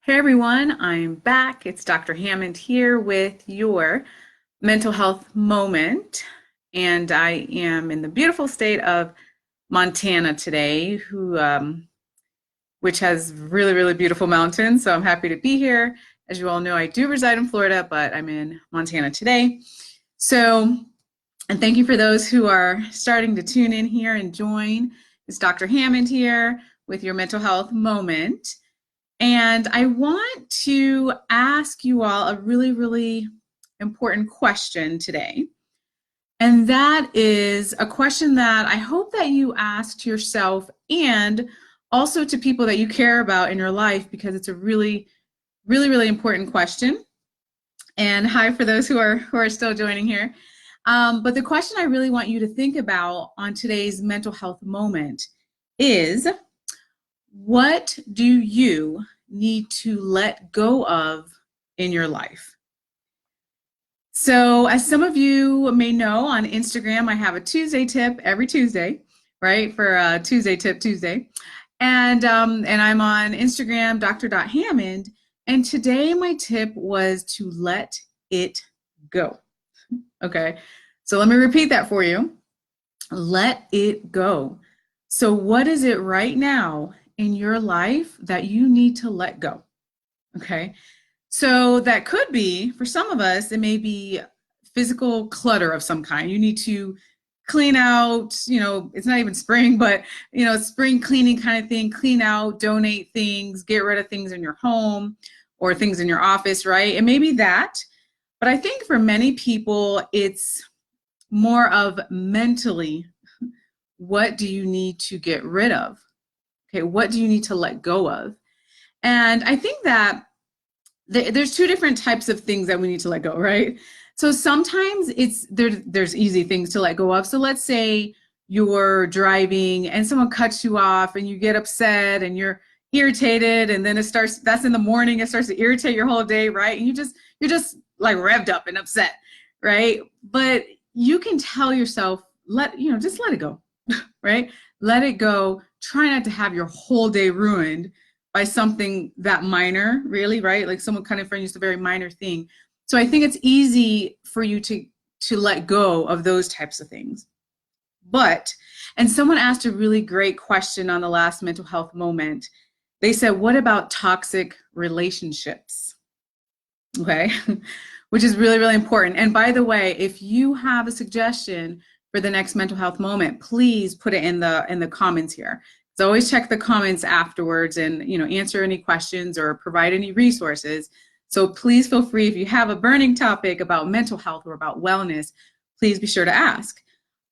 Hey everyone, I'm back. It's Dr. Hammond here with your mental health moment. And I am in the beautiful state of Montana today, which has really, really beautiful mountains. So I'm happy to be here. As you all know, I do reside in Florida, but I'm in Montana today. So, and thank you for those who are starting to tune in here and join. It's Dr. Hammond here with your mental health moment. And I want to ask you all a really, really important question today. And that is a question that I hope that you ask to yourself and also to people that you care about in your life, because it's a really, really, really important question. And hi for those who are still joining here. But the question I really want you to think about on today's mental health moment is, what do you need to let go of in your life? So, as some of you may know, on Instagram, I have a Tuesday tip every Tuesday, right? For Tuesday Tip Tuesday. And I'm on Instagram, Dr.Hammond. And today my tip was to let it go. Okay. So let me repeat that for you. Let it go. So what is it right now in your life that you need to let go? Okay. So that could be, for some of us, it may be physical clutter of some kind. You need to clean out, it's not even spring, but, spring cleaning kind of thing, clean out, donate things, get rid of things in your home or things in your office, right? It may be that. But I think for many people, it's more of mentally, what do you need to get rid of? Okay, what do you need to let go of? And I think that there's two different types of things that we need to let go, right? So sometimes there's easy things to let go of. So let's say you're driving and someone cuts you off and you get upset and you're irritated, and then that's in the morning, it starts to irritate your whole day, right? And you're just like revved up and upset, right? But you can tell yourself, just let it go, right? Let it go. Try not to have your whole day ruined by something that minor, really, right? Like someone cutting in front of you is a very minor thing. So I think it's easy for you to let go of those types of things. And someone asked a really great question on the last mental health moment. They said, what about toxic relationships? Okay, which is really, really important. And by the way, if you have a suggestion for the next mental health moment, please put it in the comments here. So always check the comments afterwards and answer any questions or provide any resources. So please feel free, if you have a burning topic about mental health or about wellness, please be sure to ask.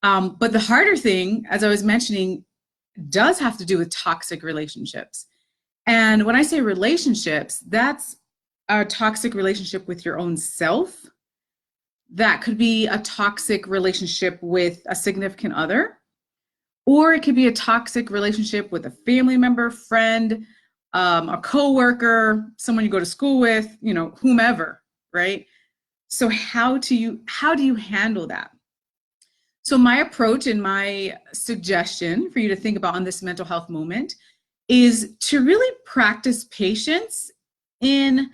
But the harder thing, as I was mentioning, does have to do with toxic relationships. And when I say relationships, that's a toxic relationship with your own self. That could be a toxic relationship with a significant other, or it could be a toxic relationship with a family member, friend, a coworker, someone you go to school with, whomever, right? So how do you handle that? So my approach and my suggestion for you to think about on this mental health moment is to really practice patience in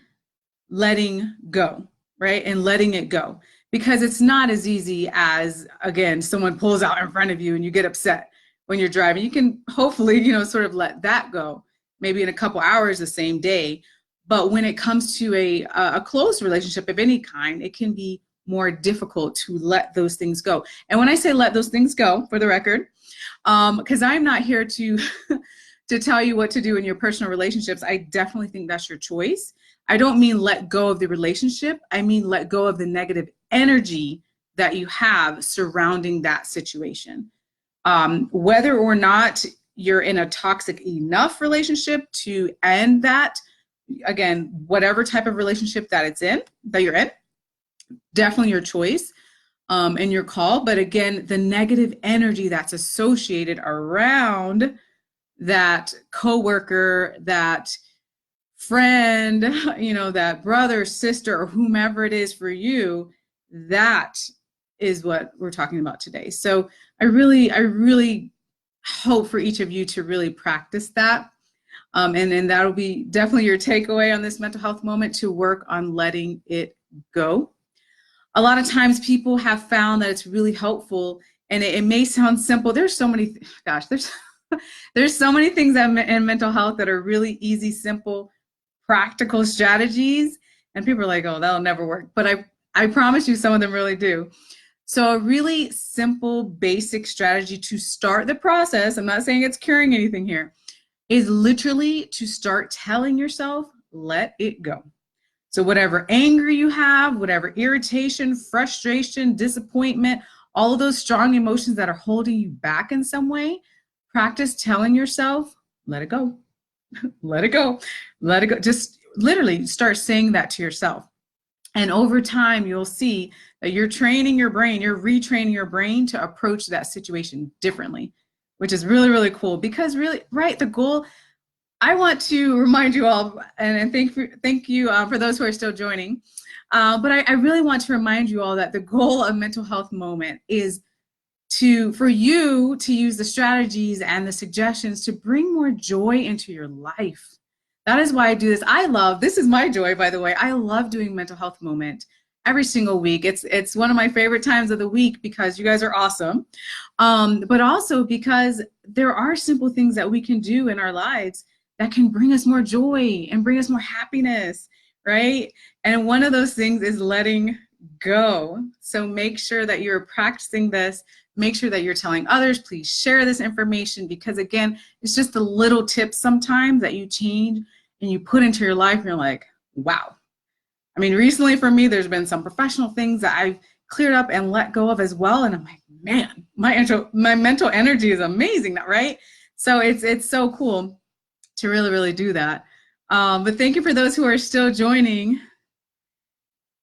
letting go, right? And letting it go, because it's not as easy as, again, someone pulls out in front of you and you get upset when you're driving. You can hopefully, sort of let that go, maybe in a couple hours the same day. But when it comes to a close relationship of any kind, it can be more difficult to let those things go. And when I say let those things go, for the record, because I'm not here to to tell you what to do in your personal relationships. I definitely think that's your choice. I don't mean let go of the relationship. I mean let go of the negative energy that you have surrounding that situation. Whether or not you're in a toxic enough relationship to end that, again, whatever type of relationship that you're in, definitely your choice and your call. But again, the negative energy that's associated around that coworker, that friend, that brother, sister, or whomever it is for you, that is what we're talking about today. So I really hope for each of you to really practice that. And then that'll be definitely your takeaway on this mental health moment, to work on letting it go. A lot of times people have found that it's really helpful, and it may sound simple. There's so many, gosh, there's so many things in mental health that are really easy, simple, practical strategies. And people are like, oh, that'll never work. But I promise you some of them really do. So a really simple, basic strategy to start the process, I'm not saying it's curing anything here, is literally to start telling yourself, let it go. So whatever anger you have, whatever irritation, frustration, disappointment, all of those strong emotions that are holding you back in some way, practice telling yourself, let it go, let it go, let it go. Just literally start saying that to yourself. And over time, you'll see that you're training your brain, you're retraining your brain to approach that situation differently, which is really, really cool. Because really, right, the goal, I want to remind you all, and thank you for those who are still joining, but I really want to remind you all that the goal of Mental Health Moment is for you to use the strategies and the suggestions to bring more joy into your life. That is why I do this. This is my joy, by the way. I love doing Mental Health Moment every single week. It's one of my favorite times of the week because you guys are awesome. But also because there are simple things that we can do in our lives that can bring us more joy and bring us more happiness, right? And one of those things is letting go. So make sure that you're practicing this. Make sure that you're telling others, please share this information, because again, it's just the little tips sometimes that you change and you put into your life and you're like, wow. I mean, recently for me, there's been some professional things that I've cleared up and let go of as well. And I'm like, man, my mental energy is amazing, right? So it's so cool to really, really do that. But thank you for those who are still joining.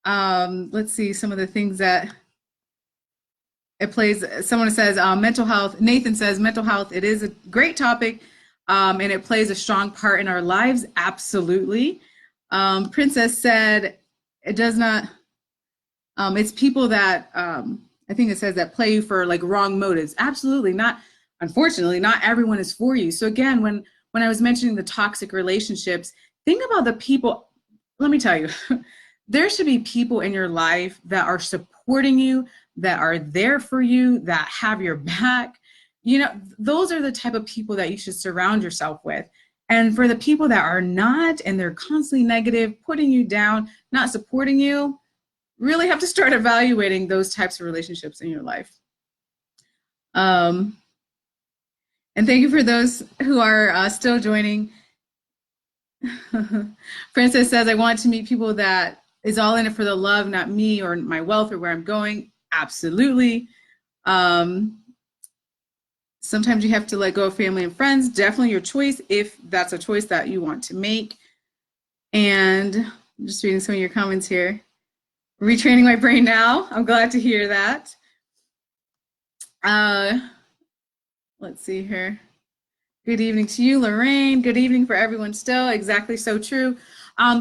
Let's see some of the things that it plays. Someone says mental health. Nathan says mental health, it is a great topic, and it plays a strong part in our lives. Absolutely. Princess said it does not, it's people that, I think it says that play you for like wrong motives. Absolutely not. Unfortunately, not everyone is for you. So again, when I was mentioning the toxic relationships, think about the people. Let me tell you, there should be people in your life that are supporting you, that are there for you, that have your back. You know, those are the type of people that you should surround yourself with. And for the people that are not, and they're constantly negative, putting you down, not supporting you, really have to start evaluating those types of relationships in your life. And thank you for those who are still joining. Princess says, I want to meet people that is all in it for the love, not me or my wealth or where I'm going. Absolutely. Sometimes you have to let go of family and friends. Definitely your choice if that's a choice that you want to make. And I'm just reading some of your comments here. Retraining my brain now. I'm glad to hear that. Let's see here. Good evening to you, Lorraine. Good evening for everyone still. Exactly, so true.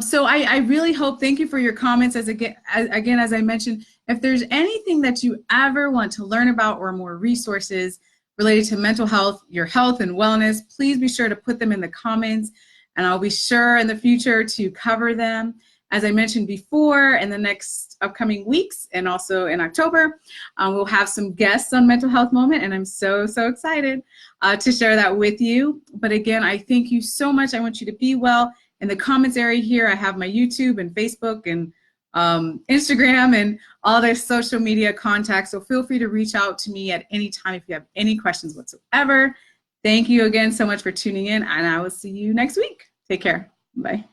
So I really hope, thank you for your comments. As I mentioned, if there's anything that you ever want to learn about or more resources related to mental health, your health and wellness, please be sure to put them in the comments, and I'll be sure in the future to cover them. As I mentioned before, in the next upcoming weeks and also in October, we'll have some guests on Mental Health Moment, and I'm so excited to share that with you. But again, I thank you so much. I want you to be well. In the comments area here, I have my YouTube and Facebook and Instagram and all their social media contacts. So feel free to reach out to me at any time if you have any questions whatsoever. Thank you again so much for tuning in, and I will see you next week. Take care. Bye.